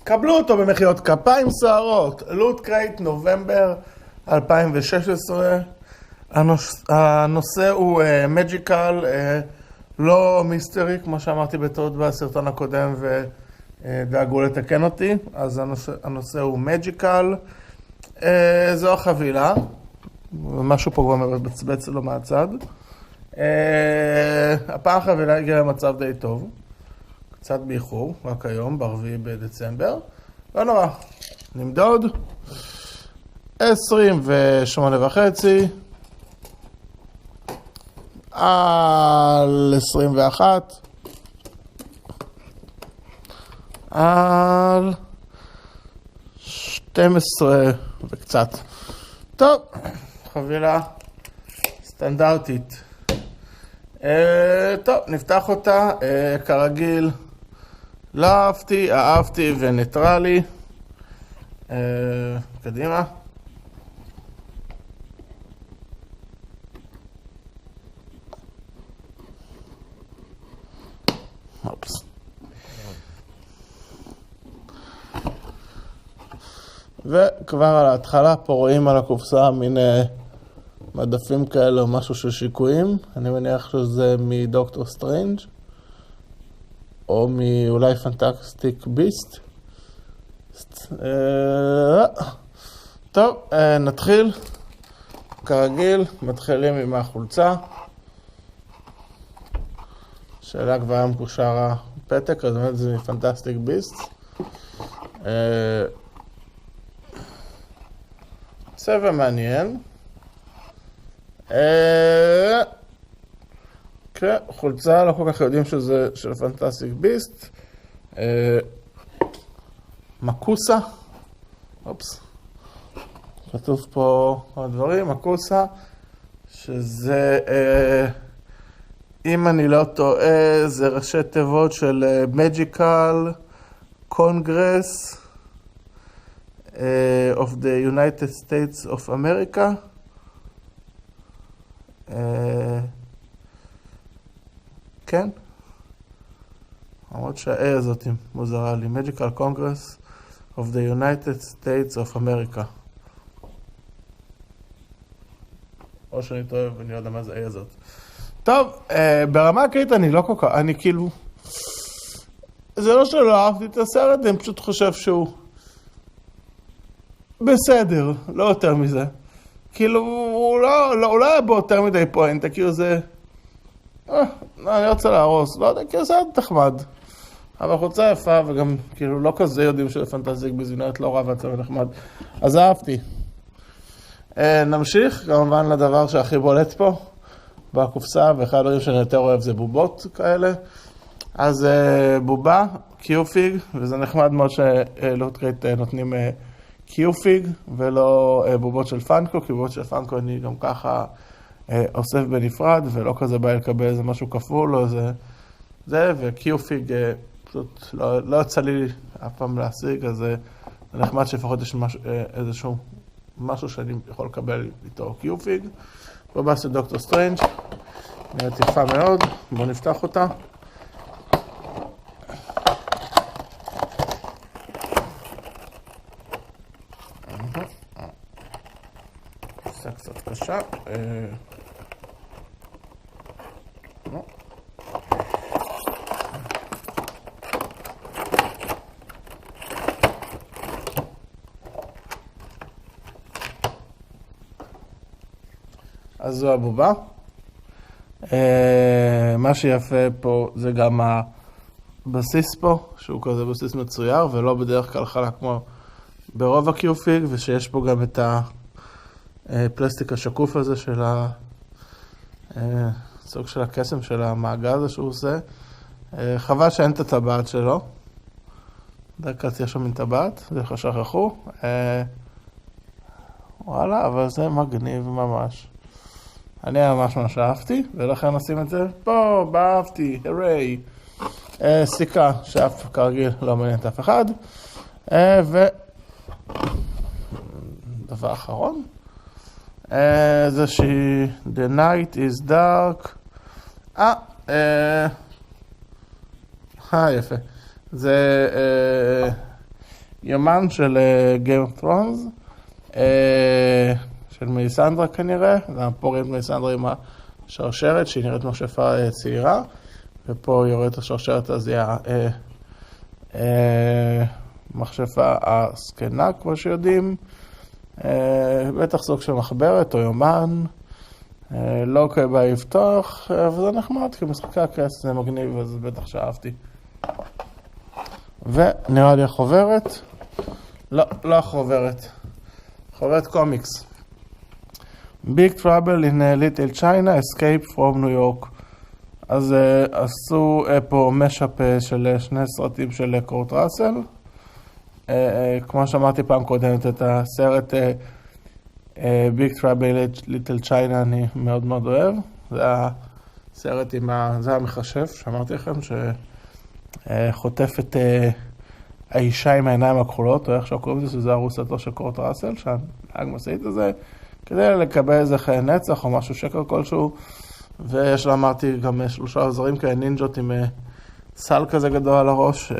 קבלו אותו במחיאות כפיים סוערות. לוט קרייט, נובמבר 2016. הנושא הוא מג'יקל, לא מיסטרי, כמו שאמרתי בטעות בסרטון הקודם ודאגו לתקן אותי. אז הנושא הוא מג'יקל. זו החבילה. משהו פה כבר מבצבץ לו מהצד. הפעם החבילה הגיעה למצב די טוב. קצת באיחור, רק היום, ב4 בדצמבר. לא נורא. נמדוד. 28.5 על 21 על 12 וקצת. טוב, חבילה סטנדרטית. טוב, נפתח אותה. כרגיל, לא אהבתי, אהבתי וניטרלי. קדימה. אופס. וכבר על ההתחלה פה רואים על הקופסה מין מדפים כאלה או משהו של שיקויים. אני מניח שזה מדוקטור סטרנג' או מאולי פנטסטיק ביסט. טוב, נתחיל. כרגיל, מתחילים עם החולצה. שאלה כבר היה מקושר הפתק, אז באמת זה מפנטסטיק ביסט. צבע מעניין. כן, חולצה, לא כל כך יודעים שזה של פנטסטיק ביסט. מקוסה. אופס. כתוב פה הדברים, מקוסה, שזה, אם אני לא טועה, זה ראשי תיבות של Magical Congress of the United States of America. כן? למרות שה-A הזאת מוזרה לי. Magical Congress of the United States of America. או שאני טועה ואני לא יודע מה זה A הזאת. טוב, ברמה הקרית אני לא כל כך, אני כאילו, זה לא שלא אהבתי את הסרט, אני פשוט חושב שהוא בסדר, לא יותר מזה. כאילו, הוא לא היה בו יותר מדי פואנטה, כאילו זה, אני רוצה להרוס, לא יודע, כאילו זה נחמד. אבל חולצה יפה וגם כאילו לא כזה יודעים שזה פנטסטיק בזיונות, לא רע והצבע נחמד. אז אהבתי. נמשיך, כמובן לדבר שהכי בולט פה. בקופסה, ואחד הדברים שאני יותר אוהב זה בובות כאלה. אז בובה, קיופיג, וזה נחמד מאוד שלוט קרייט נותנים קיופיג, ולא בובות של פאנקו, כי בובות של פאנקו אני גם ככה אוסף בנפרד, ולא כזה בא לקבל איזה משהו כפול, או איזה זה, וקיופיג פשוט לא יצא לי אף פעם להשיג, אז זה נחמד שלפחות יש איזשהו משהו שאני יכול לקבל איתו קיופיג. בובה של דוקטור סטרנג', נראית יפה מאוד, בואו נפתח אותה. זה קצת קשה. אז זו הבובה. מה שיפה פה זה גם הבסיס פה, שהוא כזה בסיס מצויר, ולא בדרך כלל חלק כמו ברוב הקיופיג, ושיש פה גם את הפלסטיק השקוף הזה של סוג של הקסם של המעגל הזה שהוא עושה. חבל שאין את הטבעת שלו. דקת יש שם מין טבעת, זה שכחו. וואלה, אבל זה מגניב ממש. אני ממש אהבתי, ולכן נשים את זה פה, באהבתי, הרי. סיכה, שאף כרגיל לא מעניינת אף אחד. ודבר אחרון, זה The night is dark. יפה. זה יומן של Game of Thrones, של מליסנדרה כנראה, זה הפורית מליסנדרה עם השרשרת שהיא נראית מכשפה צעירה, ופה יורד את השרשרת אז היא המכשפה הסקנה כמו שיודעים, בטח סוג של מחברת או יומן, לא כבא לפתוח, אבל זה נחמד כי משחקי הכס זה מגניב אז בטח שאהבתי. ונראה לי החוברת, לא החוברת, חוברת קומיקס. Big Trouble in Little China, Escape from New York. אז עשו פה משאפ של שני סרטים של קורט ראסל. כמו שאמרתי פעם קודמת, את הסרט Big Trouble in Little China אני מאוד מאוד אוהב. זה הסרט עם זה המכשף, שאמרתי לכם, שחוטף את האישה עם העיניים הכחולות, או איך שקוראים לזה, שזה ארוסתו של קורט ראסל, שהנהג משאית הזה, כדי לקבל איזה חיי נצח או משהו שקר כלשהו. ויש לה, אמרתי, גם 3 עוזרים כאלה נינג'ות עם סל כזה גדול על הראש,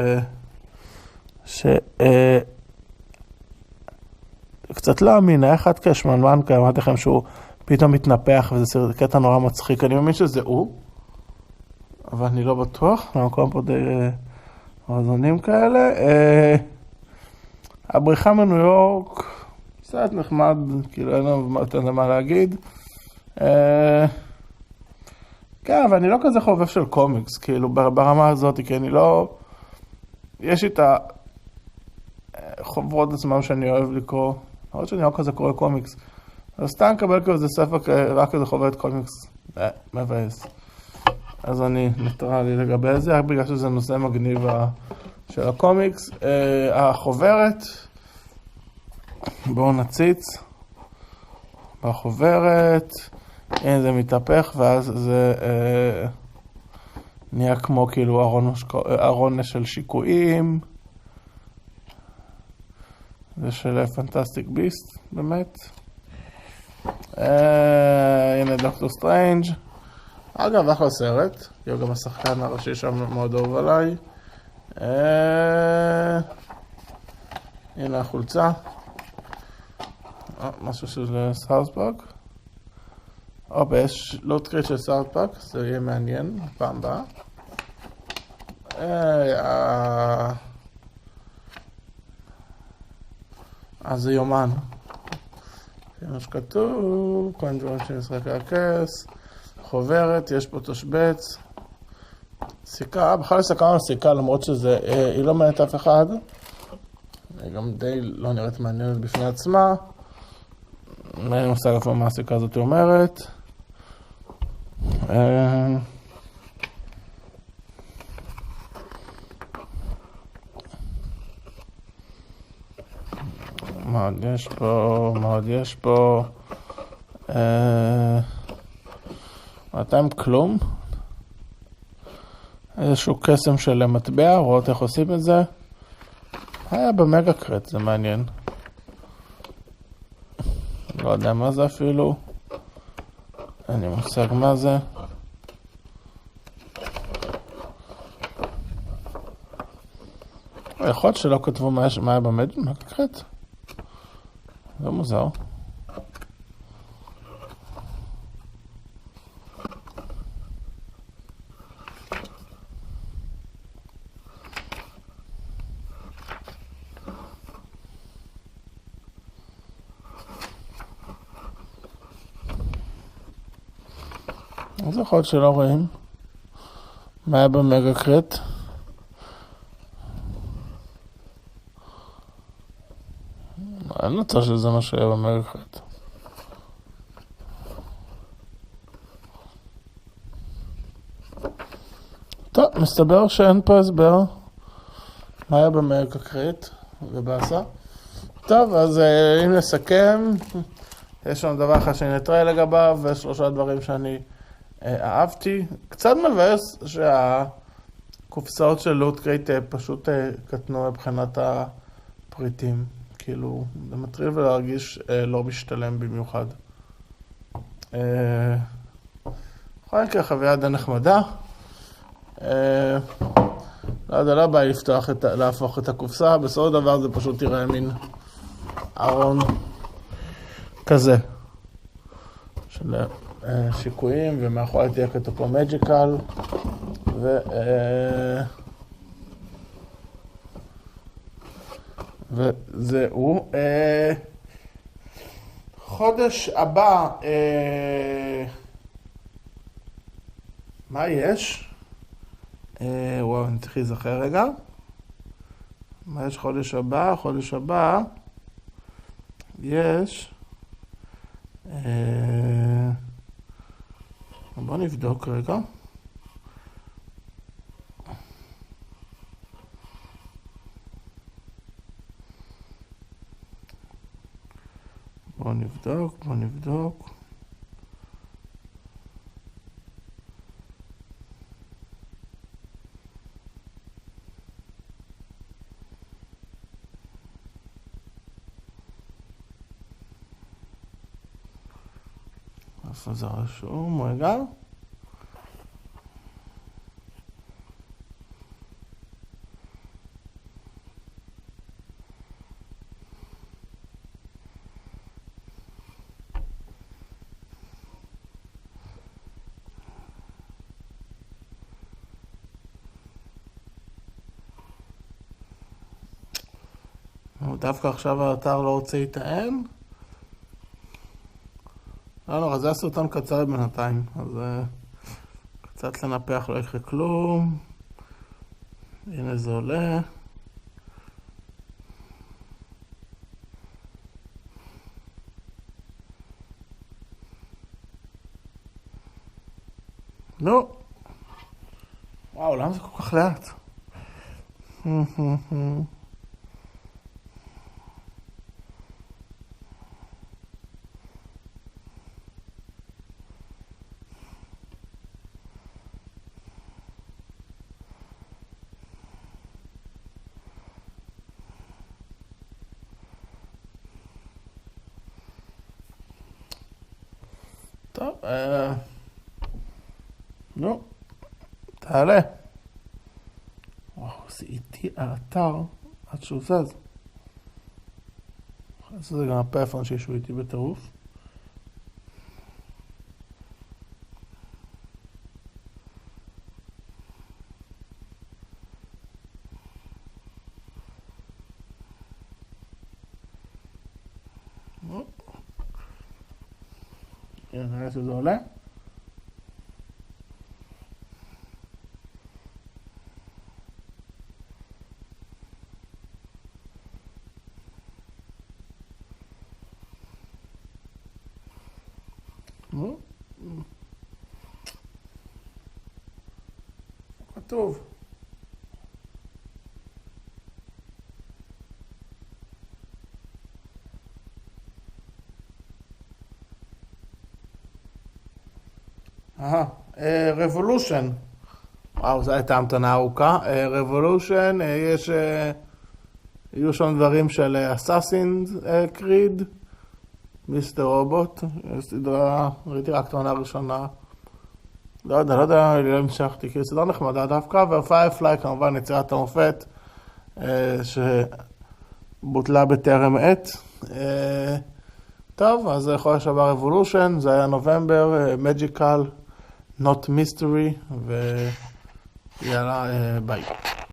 קצת לא אמין, היה אחד כשמנמן, כי אמרתי לכם שהוא פתאום מתנפח, וזה קטע נורא מצחיק. אני מאמין שזה הוא, אבל אני לא בטוח, למקום פה די רזונים כאלה. הבריחה מניו יורק, קצת נחמד, כאילו אין לנו מה להגיד. כן, אבל אני לא כזה חובב של קומיקס, כאילו ברמה הזאת, כי אני לא... יש לי את החוברות עצמם שאני אוהב לקרוא, למרות שאני לא כזה קורא קומיקס. אז סתם קבל כזה ספר, רק כזה חוברת קומיקס, מבאס. אז אני ניטרלי לגבי זה, רק בגלל שזה נושא מגניב של הקומיקס. החוברת, בואו נציץ. בחוברת, הנה זה מתהפך, ואז זה נהיה כמו כאילו ארון של שיקויים. זה של פנטסטיק ביסט, באמת. הנה דוקטור סטרנג'. אגב, אחלה סרט, כי הוא גם השחקן הראשי שם מאוד אהוב עליי. הנה החולצה. משהו של סאוס פארק. יש לוט קריט של סאוס פארק, זה יהיה מעניין, פעם הבאה. אז זה יומן. מה שכתוב, כל דברים שמשחק הכס, חוברת, יש פה תושבץ. סיכה, בכלל סקרנו על סיכה, למרות שזה, היא לא מעניינת אף אחד. היא גם די לא נראית מעניינת בפני עצמה. אני מושג איפה מה הסיכה הזאת אומרת. מה עוד יש פה? מה עוד יש פה? בינתיים כלום. איזשהו קסם של מטבע, רואות איך עושים את זה. היה במגה קרט, זה מעניין. לא יודע מה זה אפילו. אין לי מושג מה זה. יכול להיות שלא כתבו מה היה במגה קרט. זה מוזר. אז יכול להיות שלא רואים מה היה במגה קרט. אני לא צריך שזה מה שהיה במגה קרט. טוב, מסתבר שאין פה הסבר מה היה במגה קרט ובאסה. טוב, אז אם נסכם, יש לנו דבר אחד שאני נתראה לגביו ושלושה דברים שאני אהבתי. קצת מבאס שהקופסאות של לוט קרייט פשוט קטנו מבחינת הפריטים. כאילו, זה מטריל ולהרגיש לא משתלם במיוחד. בכל מקרה, חוויה די נחמדה. לא לא, זה לא בא להפוך את הקופסה, בסופו של דבר זה פשוט יראה מין ארון כזה של שיקויים, ומאחורי תהיה כתוב פה מג'יקל, וזהו. חודש הבא, מה יש? וואו, אני צריך להיזכר רגע. מה יש חודש הבא? חודש הבא יש... בוא נבדוק רגע. בוא נבדוק. איפה זה רשום? רגע. דווקא עכשיו האתר לא רוצה להתאם. לא, זה הסרטון קצר בינתיים, אז קצת לנפח לא יקרה כלום. הנה זה עולה. נו. וואו, למה זה כל כך לאט? טוב, נו, תעלה. וואו, זה איתי האתר עד שהוא זז. זה גם הפלאפון שישו איתי בטירוף. נראה שזה עולה. כתוב. Revolution. וואו, זו הייתה המתנה ארוכה. Revolution, יהיו שם דברים של Assassin's Creed, מיסטר רובוט, סדרה, ראיתי רק תמונה ראשונה. לא יודע, לא המשכתי, כי סדרה נחמדה דווקא, ופיירפליי כמובן יצירת המופת, שבוטלה בטרם עת. טוב, אז חודש הבא Revolution, זה היה נובמבר, Magical, Not Mystery, ויאללה, ביי.